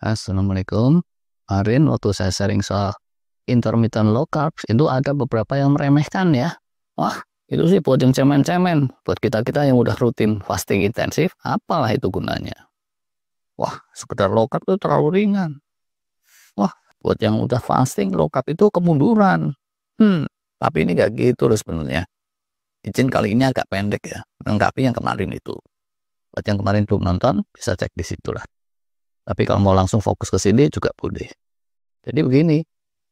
Assalamualaikum. Kemarin waktu saya sharing soal intermittent low carbs itu ada beberapa yang meremehkan ya. Wah, itu sih buat yang cemen-cemen. Buat kita-kita yang udah rutin fasting intensif, apalah itu gunanya? Wah, sekedar low carb itu terlalu ringan. Wah, buat yang udah fasting low carb itu kemunduran. Tapi ini gak gitu loh sebenarnya. Izin kali ini agak pendek ya, melengkapi yang kemarin itu. Buat yang kemarin belum nonton, bisa cek di situ lah. Tapi kalau mau langsung fokus ke sini juga boleh. Jadi begini,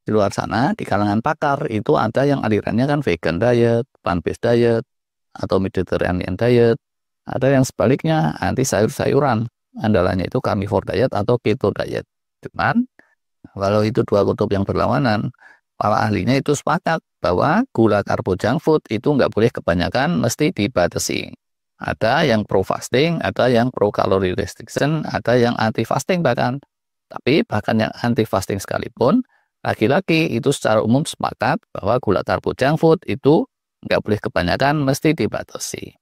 di luar sana di kalangan pakar itu ada yang alirannya kan vegan diet, plant-based diet, atau Mediterranean diet. Ada yang sebaliknya anti sayur-sayuran, andalannya itu carnivore diet atau keto diet. Cuman kalau itu dua kutub yang berlawanan, para ahlinya itu sepakat bahwa gula karbo junk food itu nggak boleh kebanyakan, mesti dibatasi. Ada yang pro fasting, ada yang pro calorie restriction, ada yang anti fasting bahkan. Tapi bahkan yang anti fasting sekalipun, laki-laki itu secara umum sepakat bahwa gula karbo junk food itu nggak boleh kebanyakan, mesti dibatasi.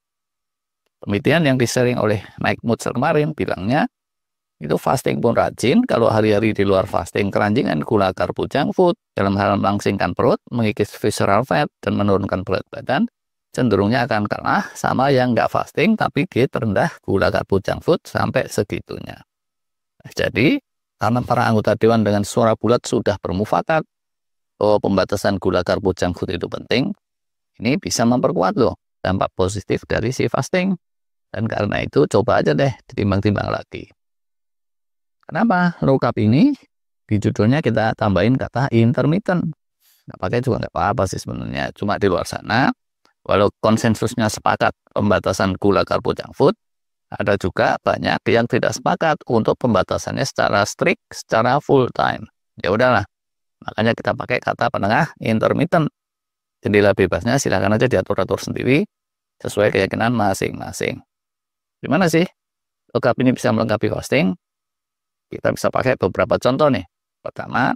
Penelitian yang di-sharing oleh Mike Mutzer kemarin bilangnya, itu fasting pun rajin, kalau hari-hari di luar fasting keranjingan gula karbo junk food dalam hal melangsingkan perut, mengikis visceral fat, dan menurunkan berat badan, cenderungnya akan kalah sama yang nggak fasting tapi diet rendah gula karbo junk food sampai segitunya. Jadi, karena para anggota dewan dengan suara bulat sudah bermufakat bahwa pembatasan gula karbo junk food itu penting, ini bisa memperkuat loh dampak positif dari si fasting. Dan karena itu coba aja deh ditimbang-timbang lagi. Kenapa low carb ini? Di judulnya kita tambahin kata intermittent. Nggak pakai juga nggak apa-apa sih sebenarnya. Cuma di luar sana, walau konsensusnya sepakat pembatasan gula karbo junk food, ada juga banyak yang tidak sepakat untuk pembatasannya secara strict, secara full time. Ya udahlah, makanya kita pakai kata penengah intermittent. Jendela bebasnya silakan aja diatur-atur sendiri sesuai keyakinan masing-masing. Gimana sih low carb ini bisa melengkapi fasting? Kita bisa pakai beberapa contoh nih. Pertama,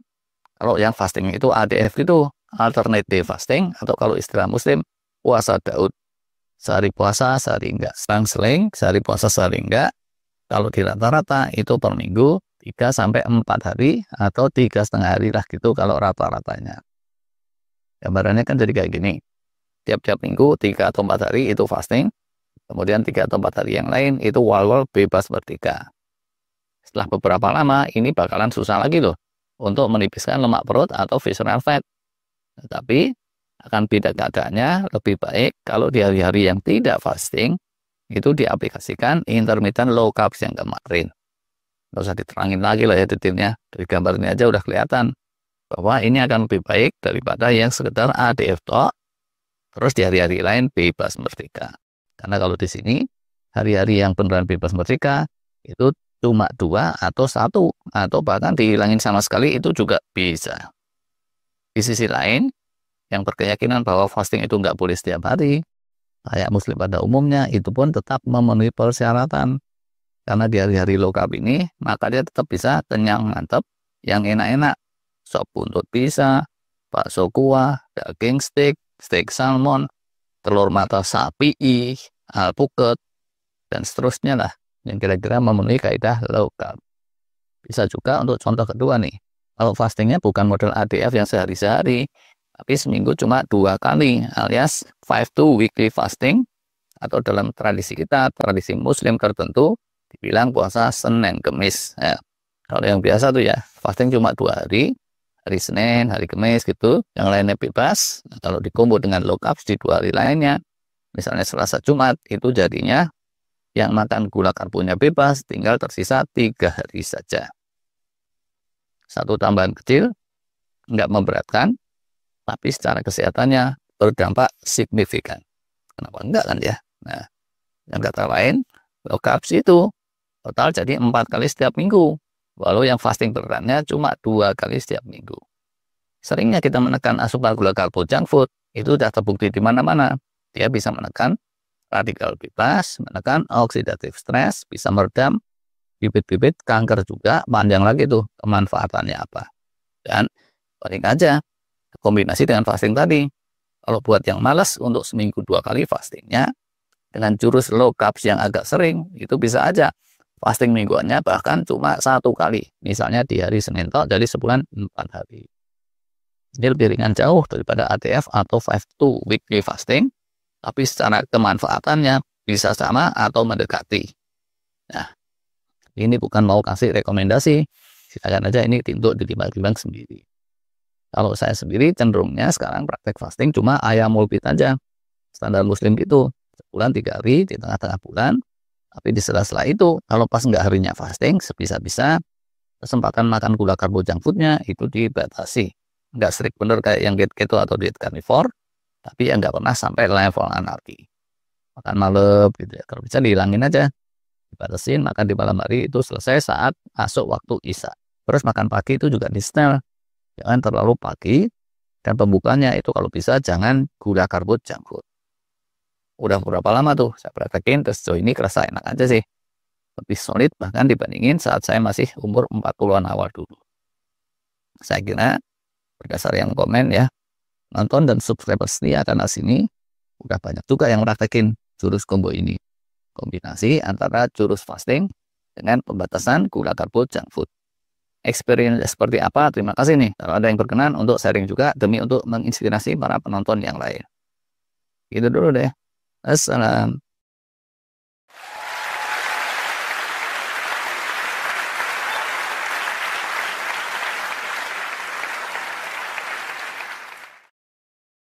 kalau yang fasting itu ADF itu alternate day fasting, atau kalau istilah muslim puasa Daud. Sehari puasa, sehari enggak. Selang-seling, sehari puasa, sehari enggak. Kalau di rata-rata itu per minggu 3-4 hari atau 3,5 hari lah gitu kalau rata-ratanya. Gambarannya kan jadi kayak gini. Tiap-tiap minggu 3 atau 4 hari itu fasting. Kemudian 3 atau 4 hari yang lain itu wal-wal bebas merdeka. Setelah beberapa lama ini bakalan susah lagi loh untuk menipiskan lemak perut atau visceral fat. Tetapi akan beda keadaannya, lebih baik kalau di hari-hari yang tidak fasting itu diaplikasikan intermittent low carbs yang kemarin. Nggak usah diterangin lagi lah ya detailnya, dari gambar ini aja udah kelihatan bahwa ini akan lebih baik daripada yang sekedar ADF tok, terus di hari-hari lain bebas merdeka. Karena kalau di sini hari-hari yang beneran bebas merdeka itu cuma 2 atau 1 atau bahkan dihilangin sama sekali itu juga bisa. Di sisi lain, yang berkeyakinan bahwa fasting itu nggak boleh setiap hari, kayak muslim pada umumnya, itu pun tetap memenuhi persyaratan. Karena di hari-hari low carb ini, maka dia tetap bisa kenyang mantap yang enak-enak. Sop buntut bisa, bakso kuah, daging steak, steak salmon, telur mata sapi, alpukat, dan seterusnya lah, yang kira-kira memenuhi kaidah low carb. Bisa juga untuk contoh kedua nih, kalau fastingnya bukan model ADF yang sehari-sehari, tapi seminggu cuma 2 kali, alias 5-2 weekly fasting, atau dalam tradisi kita, tradisi muslim tertentu, dibilang puasa Senin Kemis. Ya, kalau yang biasa tuh ya, fasting cuma 2 hari, hari Senin, hari Kemis gitu, yang lainnya bebas. Nah, kalau dikumpul dengan low carbs di 2 hari lainnya, misalnya Selasa Jumat, itu jadinya yang makan gula karbonya bebas, tinggal tersisa 3 hari saja. Satu tambahan kecil, nggak memberatkan, tapi secara kesehatannya berdampak signifikan. Kenapa enggak kan ya? Nah, yang kata lain, low carbs itu total jadi 4 kali setiap minggu, walau yang fasting beratnya cuma 2 kali setiap minggu. Seringnya kita menekan asupan gula karbo junk food, itu sudah terbukti di mana-mana. Dia bisa menekan radikal bebas, menekan oxidative stress, bisa meredam bibit-bibit kanker juga. Panjang lagi tuh kemanfaatannya apa. Dan paling aja kombinasi dengan fasting tadi. Kalau buat yang malas untuk seminggu 2 kali fastingnya, dengan jurus low carbs yang agak sering, itu bisa aja fasting mingguannya bahkan cuma 1 kali. Misalnya di hari Senin tok, jadi sebulan 4 hari. Ini lebih ringan jauh daripada ATF atau 5-2 weekly fasting, tapi secara kemanfaatannya bisa sama atau mendekati. Nah, ini bukan mau kasih rekomendasi, silakan aja ini untuk ditimbang-timbang sendiri. Kalau saya sendiri cenderungnya sekarang praktek fasting cuma ayam mulpit aja. Standar muslim gitu, sebulan 3 hari di tengah-tengah bulan. Tapi di sela-sela itu, kalau pas nggak harinya fasting, sebisa-bisa kesempatan makan gula karbo junk foodnya itu dibatasi. Nggak strict bener kayak yang keto atau diet carnivore, tapi yang nggak pernah sampai level anarki. Makan malam gitu ya, kalau bisa dihilangin aja. Dibatasin, makan di malam hari itu selesai saat masuk waktu isya. Terus makan pagi itu juga di setel. Jangan terlalu pagi, dan pembukanya itu kalau bisa jangan gula karbo junk food. Udah berapa lama tuh saya praktekin, terus sejauh ini kerasa enak aja sih. Lebih solid bahkan dibandingin saat saya masih umur 40-an awal dulu. Saya kira berdasar yang komen ya, nonton dan subscriber setia karena sini udah banyak juga yang praktekin jurus combo ini. Kombinasi antara jurus fasting dengan pembatasan gula karbo junk food. Experience seperti apa? Terima kasih nih kalau ada yang berkenan untuk sharing juga demi untuk menginspirasi para penonton yang lain. Gitu dulu deh. Assalam.